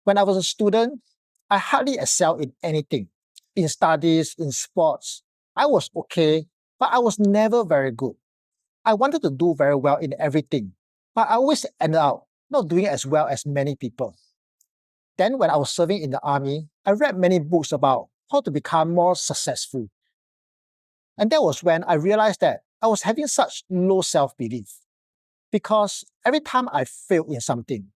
When I was a student, I hardly excelled in anything. In studies, in sports, I was okay, but I was never very good. I wanted to do very well in everything, but I always ended up not doing as well as many people. Then when I was serving in the army, I read many books about how to become more successful. And that was when I realized that I was having such low self-belief. Because every time I failed in something,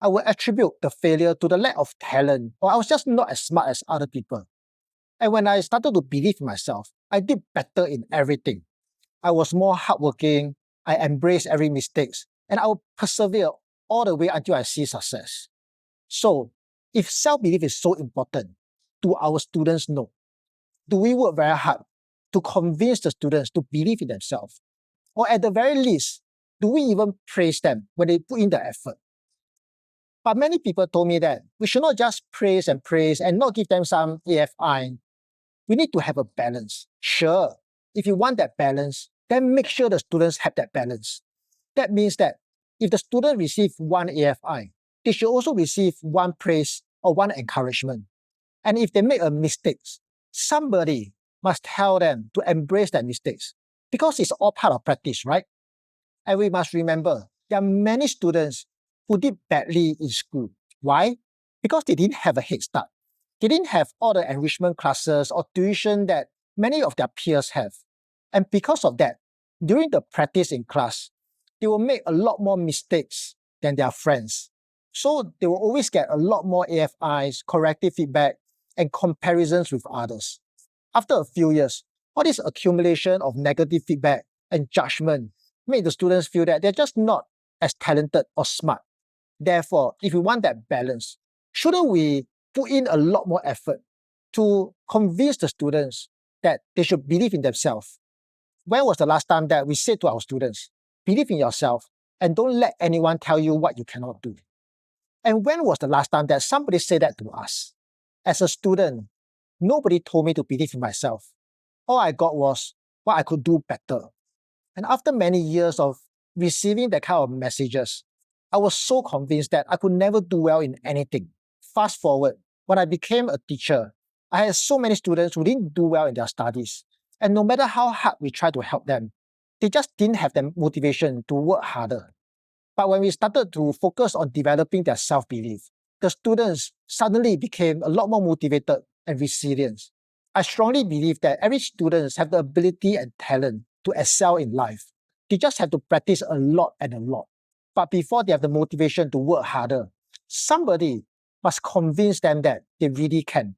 I would attribute the failure to the lack of talent, or I was just not as smart as other people. And when I started to believe in myself, I did better in everything. I was more hardworking, I embraced every mistake, and I would persevere all the way until I see success. So, if self-belief is so important, do our students know? Do we work very hard to convince the students to believe in themselves? Or at the very least, do we even praise them when they put in the effort? But many people told me that we should not just praise and not give them some AFI. We need to have a balance. Sure, if you want that balance, then make sure the students have that balance. That means that if the student receives one AFI, they should also receive one praise or one encouragement. And if they make a mistake, somebody must tell them to embrace that mistakes because it's all part of practice, right? And we must remember, there are many students who did badly in school. Why? Because they didn't have a head start. They didn't have all the enrichment classes or tuition that many of their peers have. And because of that, during the practice in class, they will make a lot more mistakes than their friends. So they will always get a lot more AFIs, corrective feedback, and comparisons with others. After a few years, all this accumulation of negative feedback and judgment make the students feel that they're just not as talented or smart. Therefore, if we want that balance, shouldn't we put in a lot more effort to convince the students that they should believe in themselves? When was the last time that we said to our students, believe in yourself and don't let anyone tell you what you cannot do? And when was the last time that somebody said that to us? As a student, nobody told me to believe in myself. All I got was what I could do better. And after many years of receiving that kind of messages, I was so convinced that I could never do well in anything. Fast forward, when I became a teacher, I had so many students who didn't do well in their studies. And no matter how hard we tried to help them, they just didn't have the motivation to work harder. But when we started to focus on developing their self-belief, the students suddenly became a lot more motivated and resilient. I strongly believe that every student has the ability and talent to excel in life. They just have to practice a lot and a lot. But before they have the motivation to work harder, somebody must convince them that they really can.